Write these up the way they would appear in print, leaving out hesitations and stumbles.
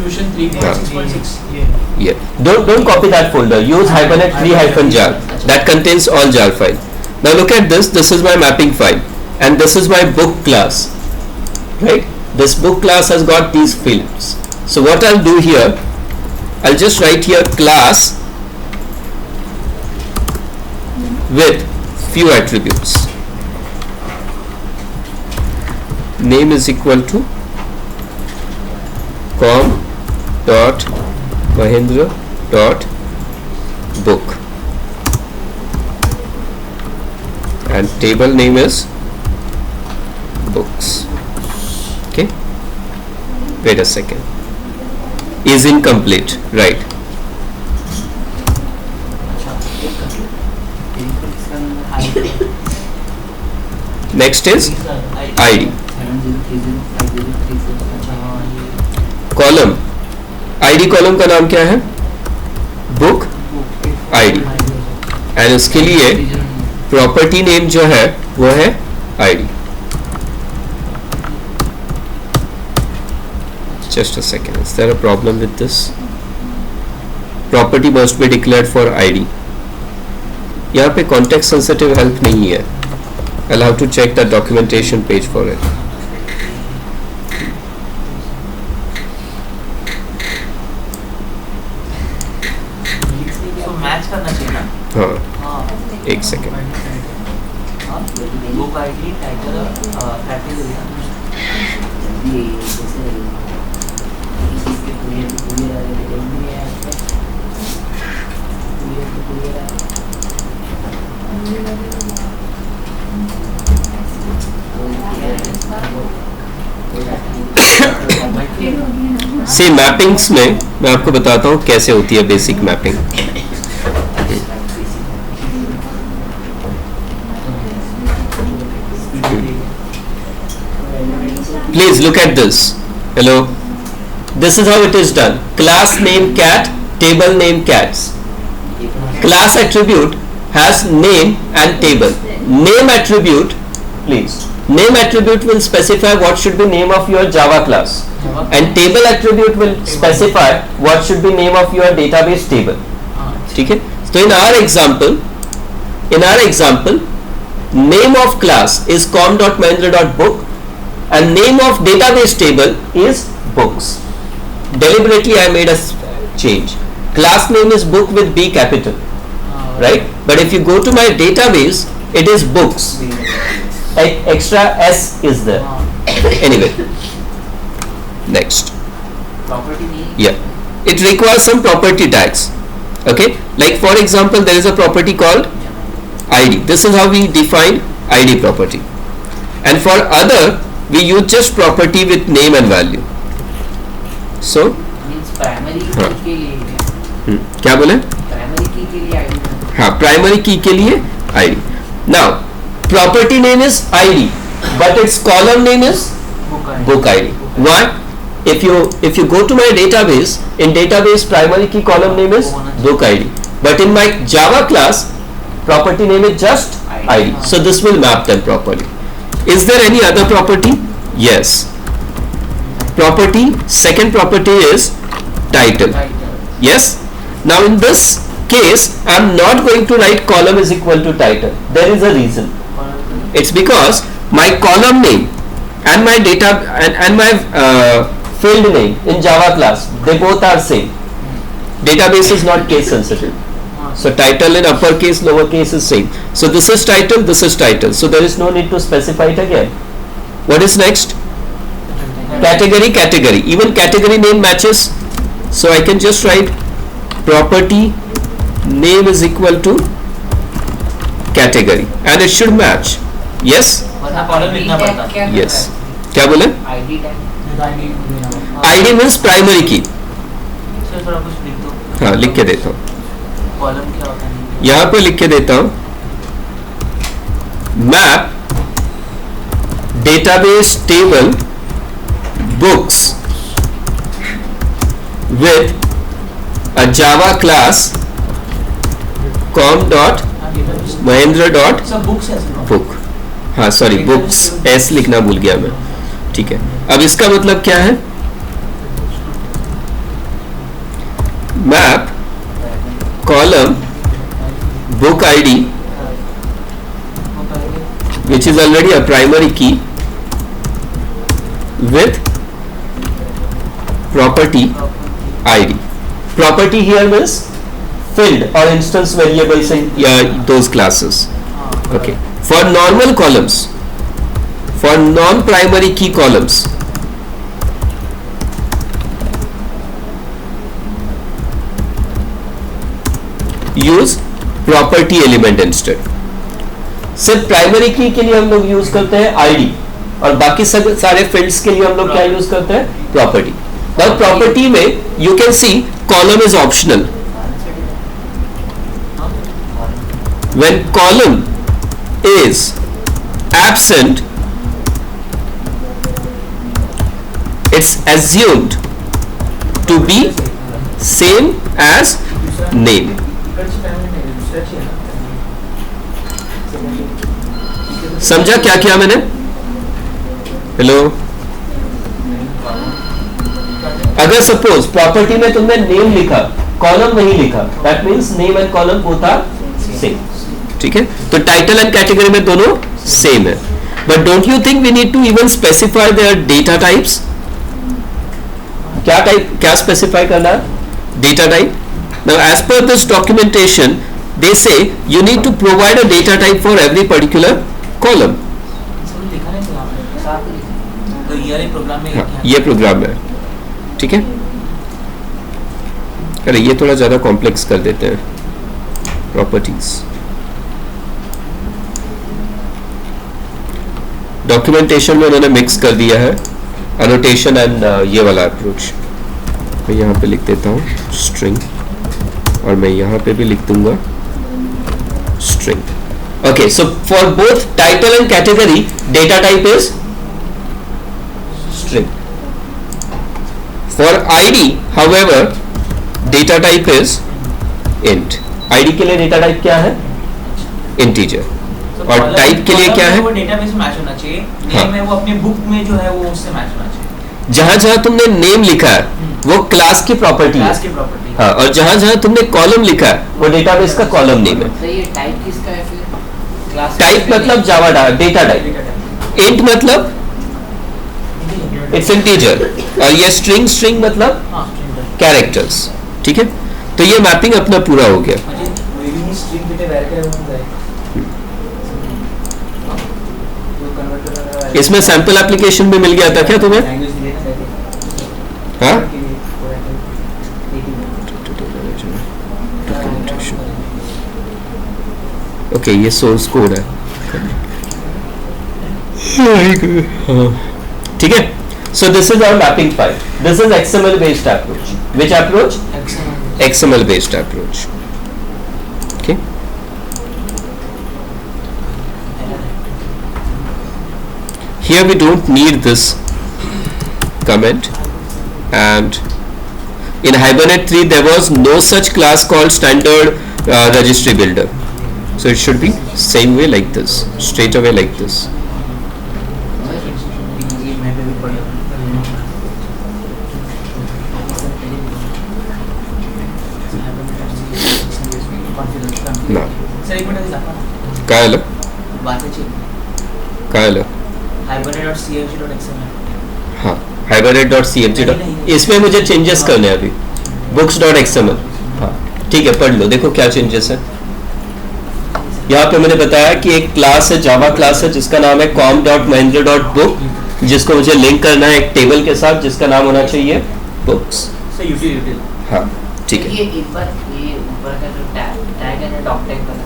distribution 3.6.6. Yeah. Don't copy that folder. Use Hibernate 3-jar. That contains all jar file. Now look at this. This is my mapping file, and this is my book class. Right? This book class has got these fields. So what I'll do here, I'll just write here class with few attributes. Name is equal to com dot Mahendra dot book, and table name is books. Okay, wait a second, is incomplete, right? Next is ID. Column, ID column का नाम क्या है? Book ID, and इसके लिए property name जो है वो है ID. Just a second, is there a problem with this? Property must be declared for ID. यहाँ पे context sensitive help नहीं है. I'll have to check the documentation page for it. So match करना चाहिए ना? हाँ, एक second. Book ID title category सी मैपिंग्स में मैं आपको बताता हूँ कैसे होती है basic mapping. Please look at this. Hello. This is how it is done. Class name cat, table name cats. Class attribute has name and table. Name attribute, please. Name attribute will specify what should be name of your Java class, and table attribute will specify what should be name of your database table. ठीक है? So in our example, name of class is com.mahendra.book and name of database table is books. Deliberately I made a change. Class name is book with B capital, right? But if you go to my database, it is books. Extra S is there. Anyway, next. property name. Yeah, it requires some property tags. Okay, like for example, there is a property called ID. This is how we define ID property. And for other, we use just property with name and value. So means primary key के लिए क्या बोले? primary key के लिए ID. हाँ, primary key के लिए ID. Now property name is ID, but its column name is book ID. Why? If you go to my database, in database primary key column name is book ID, but in my Java class property name is just ID. So this will map them properly. Is there any other property? Yes. Property, second property is title. Yes. Now in this case, I am not going to write column is equal to title. There is a reason. It's because my column name and my data and my field name in Java class, they both are same. Database is not case sensitive. So title in uppercase, lowercase is same. So this is title, this is title. So there is no need to specify it again. What is next? Category, category. Even category name matches. So I can just write property name is equal to category and it should match. Yes? Column लिखना पड़ता है. Yes. क्या बोले? ID tag. ID means primary key. Sir थोड़ा कुछ लिख दो. हाँ, लिख के देता हूँ. कॉलम क्या होता है? यहाँ पे लिख के देता हूँ. Map database table books with a Java class com dot Mahendra dot सब बुक्स है सर. book. हाँ सॉरी, बुक्स एस लिखना भूल गया मैं. ठीक है, अब इसका मतलब क्या है? map column book ID, which is already a primary key, with property ID. Property here means field or instance variables in those classes. Okay. For normal columns, for non-primary key columns, use property element instead. सिर्फ primary की के लिए हम लोग use करते हैं ID, और बाकी सब सारे फील्ड्स के लिए हम लोग क्या यूज करते हैं? प्रॉपर्टी. और प्रॉपर्टी में you can see column is optional. When column is absent, it's assumed to be same as name. समझा क्या किया मैंने? हेलो. अगर सपोज प्रॉपर्टी में तुमने नेम लिखा, कॉलम नहीं लिखा, that means name and column both are same. ठीक है, तो टाइटल एंड कैटेगरी में दोनों सेम है. But don't you think we need to even specify their data types? क्या टाइप, क्या स्पेसिफाई करना है? Data type. Now as per this documentation they say you need to provide a data type for every particular column. तो ये programme में, हाँ, ये programme है. ठीक है. अरे ये थोड़ा ज्यादा कॉम्प्लेक्स कर देते हैं. प्रॉपर्टीज, डॉक्यूमेंटेशन में उन्होंने मिक्स कर दिया है एनोटेशन एंड ये वाला अप्रोच. मैं यहाँ पे लिख देता हूँ स्ट्रिंग, और मैं यहाँ पे भी लिख दूंगा string. Okay, so for both title and category, data type is string. For ID, however, data type is int. ID के लिए data type क्या है? Integer. और type के लिए क्या है? वो डेटाबेस मैच होना चाहिए. नेम है वो अपने बुक में जो है वो उससे मैच होना चाहिए. जहां जहां तुमने नेम लिखा है वो क्लास की प्रॉपर्टी है. क्लास की प्रॉपर्टी. हाँ, और जहां जहां तुमने कॉलम लिखा है वो डेटाबेस का कॉलम नेम है. तो ये टाइप किसका है फिर? क्लास टाइप मतलब जावा डेटा टाइप. इंट मतलब इट्स इंटीजर, और ये स्ट्रिंग, स्ट्रिंग मतलब कैरेक्टर्स. ठीक है, तो ये मैपिंग अपना पूरा हो गया. इसमें सैंपल एप्लीकेशन भी मिल गया था क्या तुम्हें? हाँ, ओके, ये सोर्स कोड है. ठीक है. So this is our mapping file. This is XML based approach. Which approach? XML based approach. Okay. Here we don't need this comment, and in Hibernate 3 there was no such class called standard registry builder, so it should be same way like this, straight away like this. ना काय आलं? काय आलं? हाँ, hibernate.cfg. इसमें मुझे changes करने हैं अभी. books.xml. हाँ, ठीक है, पढ़ लो, देखो क्या चेंजेस है. यहाँ पे मैंने बताया कि एक क्लास है, जावा क्लास है, जिसका नाम है com.mahindra.book, जिसको मुझे लिंक करना है एक टेबल के साथ जिसका नाम होना चाहिए books. हाँ, ठीक है. ये एक बार ये ऊपर का जो टैग है ना, डॉक टैग वाला,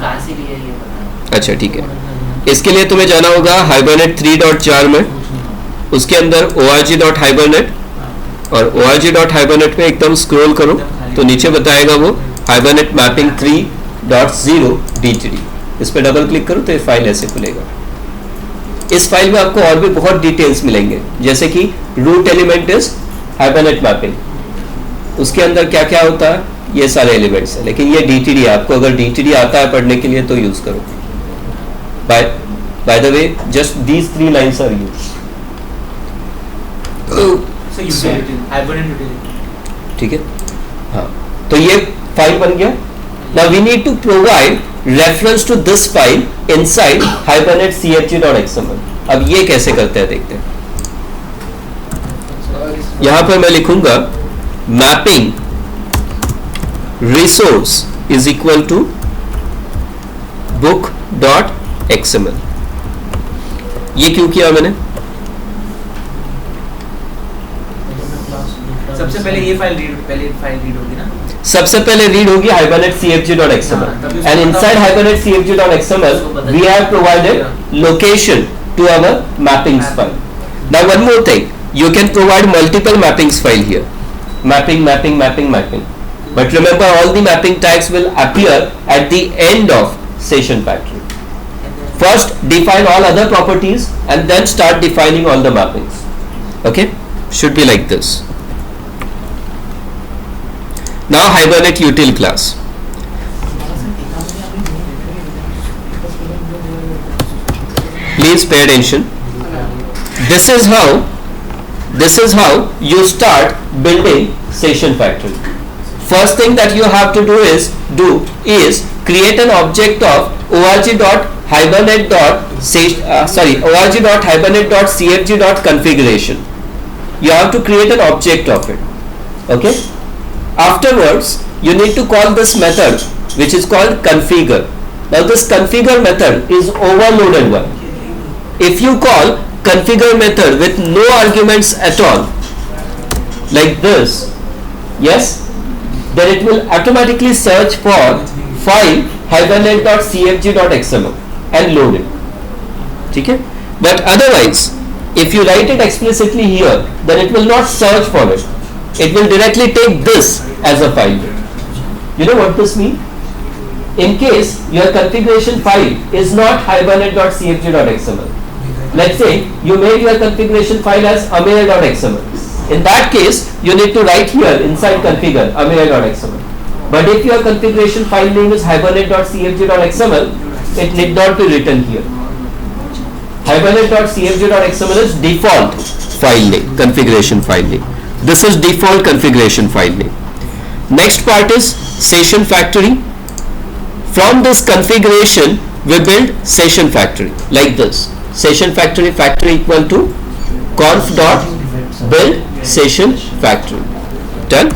कहाँ से लिया ये पता? अच्छा, ठीक है. इसके लिए तुम्हें जाना होगा hibernate 3.4 में, उसके अंदर org.hibernate, और org.hibernate में एकदम स्क्रॉल करो तो नीचे बताएगा वो hibernate mapping 3.0 DTD. इस पर डबल क्लिक करो तो ये फाइल ऐसे खुलेगा. इस फाइल में आपको और भी बहुत डिटेल्स मिलेंगे, जैसे कि root element is hibernate mapping, उसके अंदर क्या क्या होता है, ये सारे एलिमेंट्स हैं. लेकिन ये DTD है, आपको अगर DTD आता है पढ़ने के लिए तो यूज करो. By the way, just these 3 lines are used. So utility, hibernate utility. ठीक है. हाँ, तो ये फाइल बन गया. Now we need to provide reference to this file inside Hibernate cfg.xml. अब ये कैसे करते हैं देखते हैं. यहां पर मैं लिखूंगा mapping resource is equal to book.xml. ये क्यों किया मैंने? सबसे पहले ये फाइल रीड होगी ना. सबसे पहले रीड होगी Hibernate cfg.xml and inside Hibernate cfg.xml we have provided location to our mappings file. Now one more thing, you can provide multiple mappings file here, mapping, but remember all the mapping tags will appear at the end of session factory. First define all other properties and then start defining all the mappings. Okay, should be like this. Now Hibernate util class. Please pay attention. This is how you start building session factory. First thing that you have to do is create an object of org.hibernate.cfg.configuration. You have to create an object of it. Okay. Afterwards, you need to call this method which is called configure. Now this configure method is overloaded one. If you call configure method with no arguments at all, like this, yes, then it will automatically search for file hibernate.cfg.xml and load it. Okay? But otherwise, if you write it explicitly here, then it will not search for it. It will directly take this as a file. You know what this means? In case your configuration file is not hibernate.cfg.xml, let's say you made your configuration file as amer.xml. In that case, you need to write here inside configure amer.xml. But if your configuration file name is hibernate.cfg.xml, it need not be written here. Hibernate.cfg.xml is default file name, configuration file name. This is default configuration file name. Next part is session factory. From this configuration, we build session factory like this. Session factory equal to conf.build session factory. Done.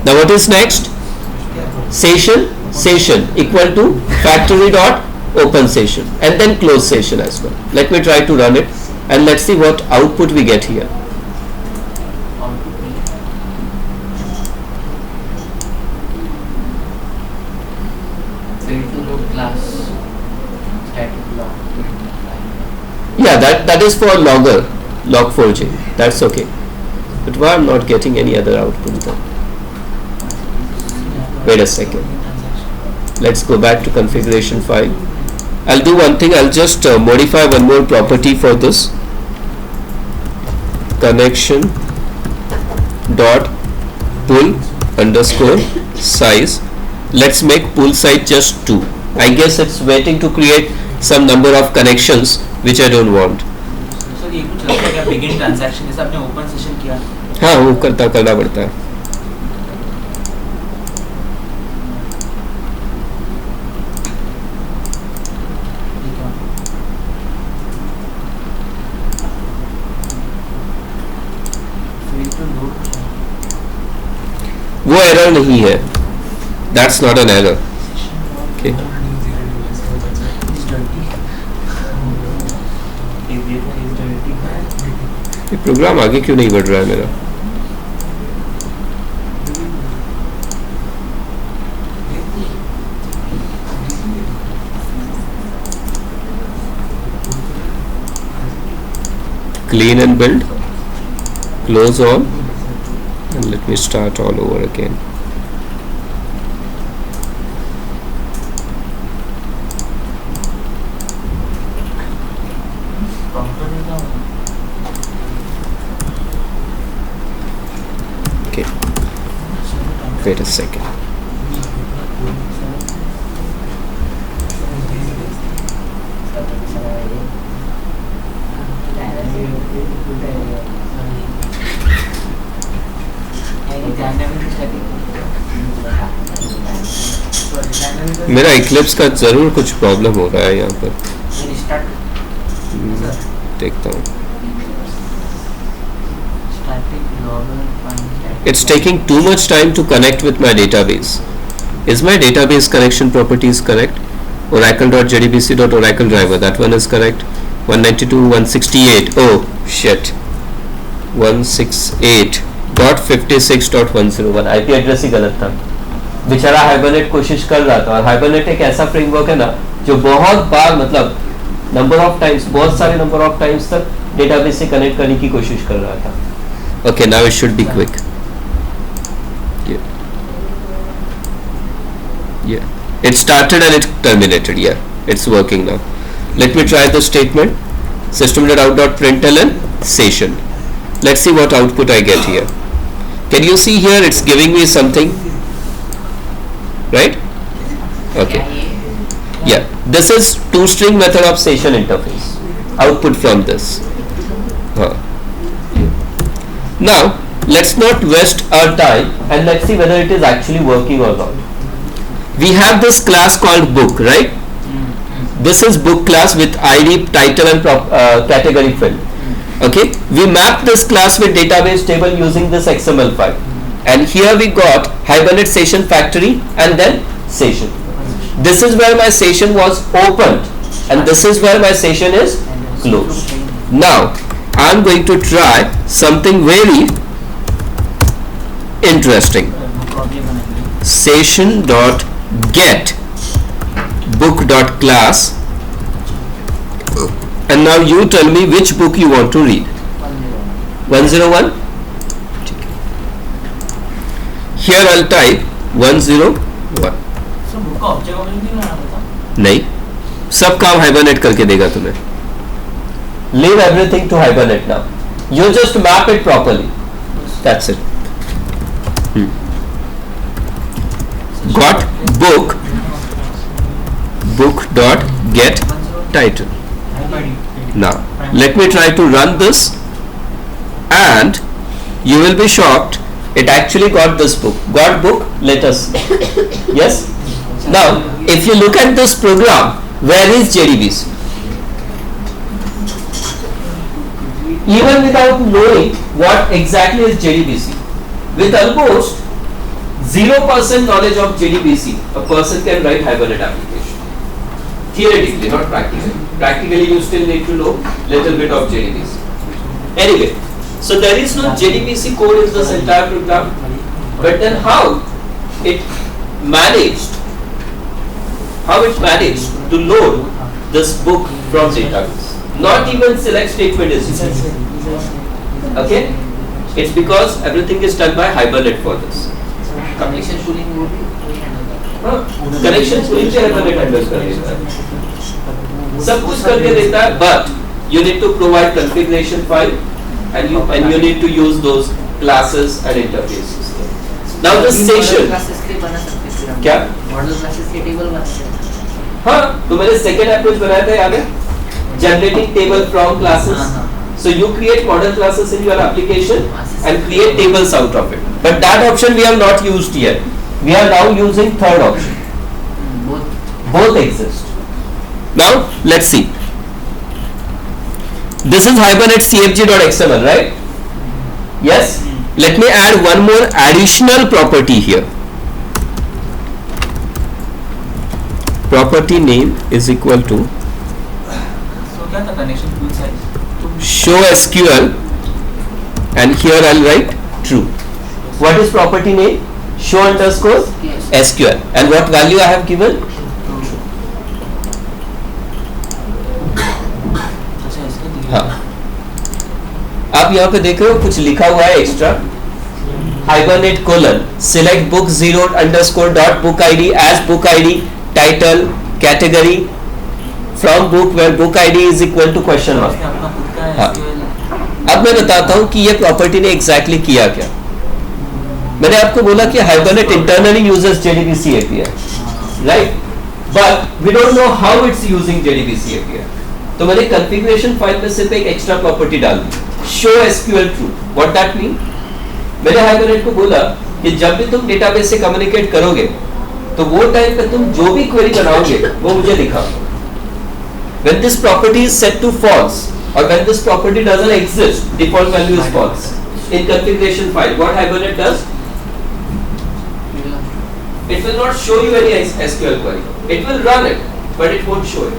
Now what is next? Session equal to factory.open session and then close session as well. Let me try to run it and let's see what output we get here. Yeah, that is for log4j. That's okay. But why I'm not getting any other output then? Wait a second. Let's go back to configuration file. I'll do one thing. I'll just modify one more property for this. Connection dot pull underscore size. Let's make pull size just 2. I guess it's waiting to create some number of connections which I don't want. So ये कुछ लगता है क्या begin transaction जैसे आपने open session किया? हाँ, वो करना पड़ता है. वो एरर नहीं है. That's not an error. Okay. ये प्रोग्राम आगे क्यों नहीं बढ़ रहा है मेरा? Clean and build, close all, and let me start all over again. Okay, wait a second. मेरा Eclipse का जरूर कुछ प्रॉब्लम हो रहा है यहाँ पर, देखता हूँ. It's taking too much time to connect with my database. Is my database connection properties correct? Oracle.jdbc.oracle driver, that one is correct. 192.168. Oh shit. 168.56.101. IP address ही गलत था. बेचारा हाइबरनेट कोशिश कर रहा था, और हाइबरनेट एक ऐसा फ्रेमवर्क है ना जो बहुत बार, मतलब नंबर ऑफ टाइम्स, बहुत सारे नंबर ऑफ टाइम्स तक डेटाबेस से कनेक्ट करने की कोशिश कर रहा था. Okay, now it should be quick. Yeah. It started and it terminated. Yeah, it's working now. Let me try the statement. System.out.println session. Let's see what output I get here. Can you see here? It's giving me something, right? Okay. Yeah, this is toString method of session interface. Output from this. Now let's not waste our time and let's see whether it is actually working or not. We have this class called book, right? This is book class with ID, title and category field. Okay, we map this class with database table using this XML file, and here we got Hibernate session factory and then session. This is where my session was opened and this is where my session is closed. Now I'm going to try something very interesting. Session.get book.class, and now you tell me which book you want to read. 101. Here I'll type 101. नहीं, सब काम hibernate करके देगा तुम्हें. Leave everything to Hibernate now. You just map it properly. That's it. Got book dot get title. Now let me try to run this, and you will be shocked. It actually got this book. Got book. Let us. Yes. Now if you look at this program, where is JDBC? Even without knowing what exactly is JDBC, with almost 0% knowledge of JDBC, a person can write Hibernate application. Theoretically, not practically. Practically, you still need to know little bit of JDBC. Anyway, so there is no JDBC code in this entire program, but then how it managed to load this book from database. Not even select statement is used. Okay, it's because everything is done by Hibernate for this. Connection pooling वो भी connection pooling से Hibernate handle कर देता है, सब कुछ करके देता है, but you need to provide configuration file and you need to use those classes and interfaces. Now the session क्या मॉडल क्लासेस के टेबल बनाते हैं. हाँ, तो मैंने second approach बनाया था, याद है? Generating table from classes. So you create model classes in your application and create tables out of it. But that option we have not used yet. We are now using third option. Both exist. Now let's see. This is Hibernate cfg.xml, right? Yes. Let me add one more additional property here. Property name is equal to show SQL, and here I'll write true. What is property name? Show underscore SQL, and what value I have given? हाँ, आप यहाँ पे देख रहे हो कुछ लिखा हुआ है extra. Hibernate colon select book 0 underscore dot book ID as book ID, title, category from book where book ID is equal to question mark. हाँ, अब मैं बताता हूँ कि ये प्रॉपर्टी ने एग्जैक्टली किया क्या. मैंने आपको बोला कि Hibernate internally uses JDBC API, right? But we don't know how it's using JDBC API. तो मैंने configuration file में सिर्फ एक extra property डाल दी, show SQL true. What that mean? मैंने Hibernate को बोला कि जब भी तुम डेटाबेस से कम्युनिकेट करोगे तो वो टाइम पे तुम जो भी क्वेरी बनाओगे वो मुझे दिखाओ. When this property is set to false or when this property doesn't exist, default value is false. In configuration file, what Hibernate does? It will not show you any SQL query. It will run it, but it won't show it.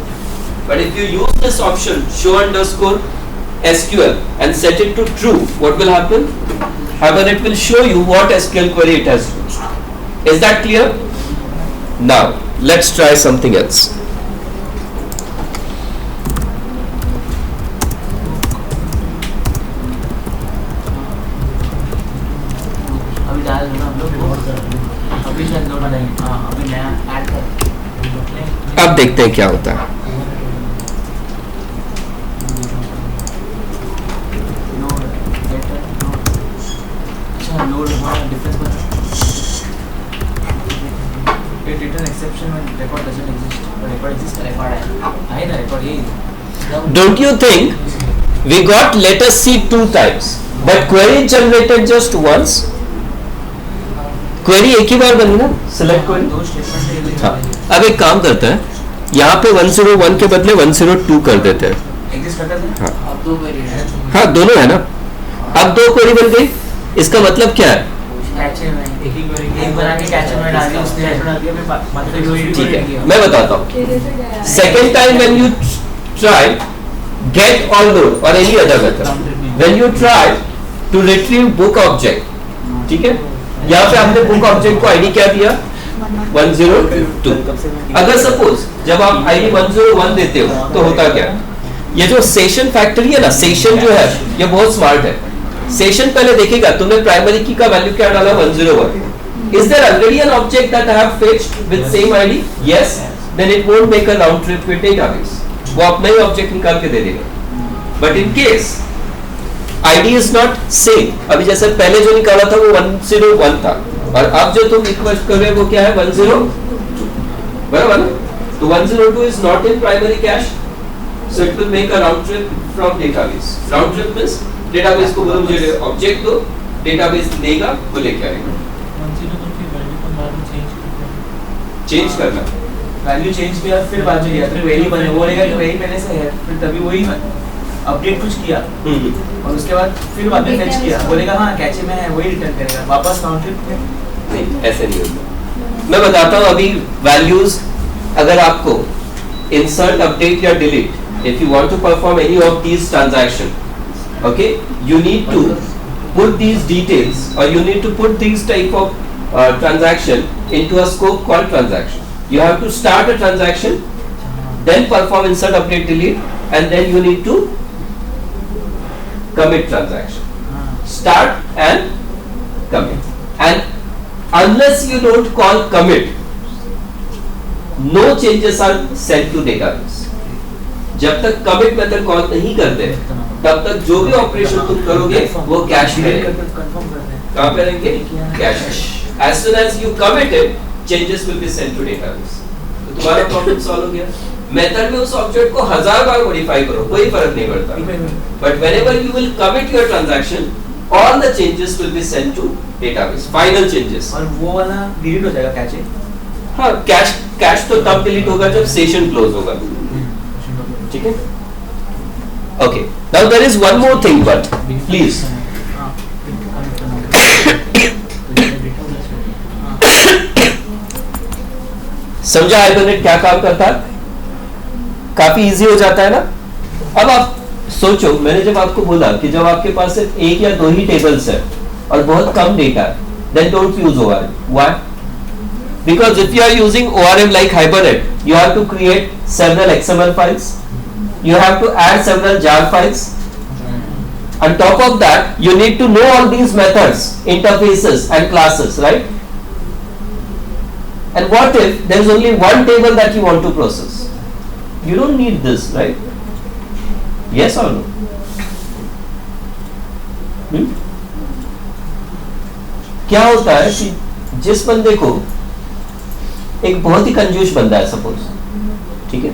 But if you use this option show underscore SQL and set it to true, what will happen? Hibernate will show you what SQL query it has used. Is that clear? Now let's try something else. अभी डाल दो ना हम लोग. अभी शायद load नहीं. हाँ अभी नया ऐड कर. अब देखते हैं क्या होता है. अच्छा लोड डिफरेंस बता. It return exception when record doesn't exist. But record exists. Record है ना record ये. Don't you think we got let us see 2 times, but query generated just once? Query एक ही बार बनी ना? Select query. दो statement. हाँ. अब एक काम करते हैं. यहाँ पे 101 के बदले 102 कर देते हैं. Exist करता है. हाँ. अब दो query है. हाँ दोनों है ना. अब 2 query बन गई. इसका मतलब क्या है? कैचे में एक बना के कैचे में डाल दिया उसने डाल दिया फिर मतलब ठीक है. मैं बताता हूँ. Second time when you try get or load or any other method, when you try to retrieve book object, ठीक है. यहाँ पे आपने book object को ID क्या दिया? 102. अगर सपोज जब आप ID 101 देते हो तो होता क्या? ये जो सेशन फैक्ट्री है ना, सेशन जो है ये बहुत स्मार्ट है. सेशन पहले देखेगा तुमने प्राइमरी की का वैल्यू क्या डाला 101. Is there already an object that I have fetched with same ID? Yes. Then it won't make a round trip with database. वो अपना ही ऑब्जेक्ट निकाल के दे देगा. But in case ID is not same, अभी जैसे पहले जो निकाला था वो 101 था और अब जो तुम रिक्वेस्ट कर रहे हो वो क्या है 102. बराबर ना? तो 102 is not in primary cache, so it will make a round trip from database. Round trip means database को बोलो मुझे ऑब्जेक्ट दो, डेटाबेस देगा वो लेके आएगा. चेंज करना वैल्यू चेंज किया फिर बाद में किया फिर क्वेरी बने बोलेगा कि क्वेरी पहले से है फिर तभी वही अपडेट कुछ किया और उसके बाद फिर बाद में फेच किया बोलेगा हाँ कैचे में है वही रिटर्न करेगा वापस काउंटर में. नहीं ऐसे नहीं होता. मैं बताता हूँ अभी वैल्यूज अगर आपको इंसर्ट अपडेट या delete if you want to perform any of these transaction okay you need to put these details or you need to put these type of transaction into a scope called transaction. You have to start a transaction, then perform insert update delete and then you need to commit transaction. Start and commit, and unless you don't call commit no changes are sent to database. जब तक commit method call नहीं करते तब तक जो भी operation तुम करोगे वो कैश में कहाँ पे रहेंगे? Cash. As soon as you commit it, changes will be sent to database. तो तुम्हारा प्रॉब्लम सॉल्व हो गया. मेथड में उस ऑब्जेक्ट को 1000 बार मॉडिफाई करो कोई फर्क नहीं पड़ता. But whenever you will commit your transaction, all the changes will be sent to database. Final changes. और वो वाला डिलीट हो जाएगा कैचे. हाँ कैश तो तब डिलीट होगा जब सेशन क्लोज होगा. ठीक है. Okay. Now there is one more thing, but please. समझा हाइबरनेट क्या काम करता है? काफी इजी हो जाता है ना. अब आप सोचो मैंने जब आपको बोला कि जब आपके पास सिर्फ 1 या 2 ही टेबल्स है और बहुत कम डेटा है, then don't use ORM. Why? Because if you are using ORM like Hibernate, you have to create several XML files. You have to add several jar files. On top of that, you need to know all these methods, interfaces and classes, right? And what if there is only one table that you want to process? You don't need this, right? Yes or no? क्या होता है कि जिस बंदे को एक बहुत ही कंजूस बंदा है सपोज, ठीक है,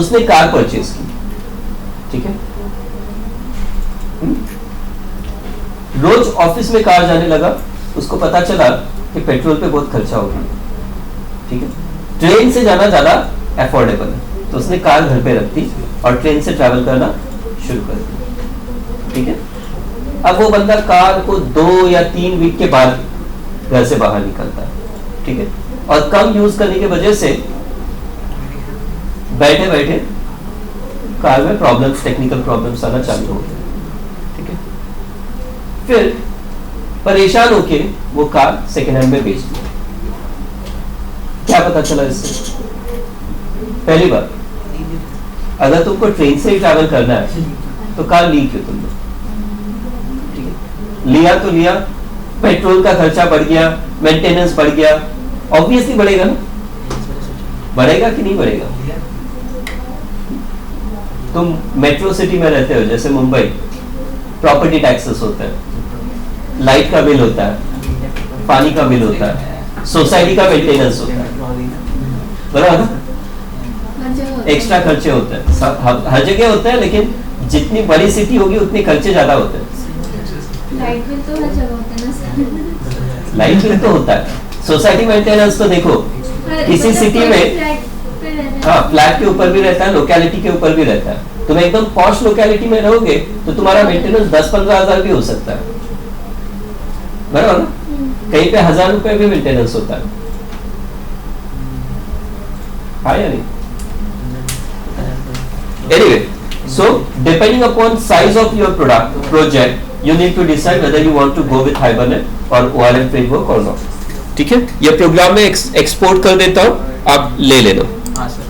उसने कार परचेज की, ठीक है, रोज ऑफिस में कार जाने लगा, उसको पता चला कि पेट्रोल पे बहुत खर्चा होगा, ठीक है, ट्रेन से जाना ज़्यादा अफोर्डेबल है, तो उसने कार घर पे रख दी और ट्रेन से ट्रैवल करना शुरू कर दिया, ठीक है। अब वो बंदा कार को 2 या 3 वीक के बाद घर से बाहर निकलता है, ठीक है, और कम यूज करने की वजह से बैठे बैठे कार में प्रॉब्लम्स, टेक्निकल प्रॉब्लम्स आना चालू हो गए, ठीक है। फिर परेशान होके वो कार सेकेंड हैंड में बेच दी। क्या पता चला इससे? पहली बात, अगर तुमको ट्रेन से ही ट्रैवल करना है तो कार ली क्यों तुमने? ठीक है, लिया तो लिया, पेट्रोल का खर्चा बढ़ गया, मेंटेनेंस बढ़ गया, ऑब्वियसली बढ़ेगा ना, बढ़ेगा कि नहीं बढ़ेगा? तुम मेट्रो सिटी में रहते हो जैसे मुंबई, प्रॉपर्टी टैक्सेस होता है, लाइट का बिल होता है, पानी का बिल होता है, सोसाइटी का मेंटेनेंस होता है, बराबर, एक्स्ट्रा खर्चे होते हैं, हर जगह होते हैं, लेकिन जितनी बड़ी सिटी होगी उतने खर्चे ज्यादा होते हैं। लाइट बिल तो हर जगह होता है ना, लाइट बिल तो होता है, सोसाइटी मेंटेनेंस तो देखो किसी सिटी में हाँ फ्लैट के ऊपर भी रहता है, लोकेलिटी के ऊपर भी रहता है। तुम एकदम पॉश लोकेलिटी में रहोगे तो तुम्हारा मेंटेनेंस 10-15 हजार भी हो सकता है, बराबर ना, कहीं पे 1000 रुपए भी मेंटेनेंस होता है, हाँ या नहीं? Anyway, so depending upon size of your project, you need to decide whether you want to go with Hibernate or ORM framework or not. ठीक है, ये प्रोग्राम में एक्सपोर्ट कर देता हूँ, आप ले लेना। हाँ सर।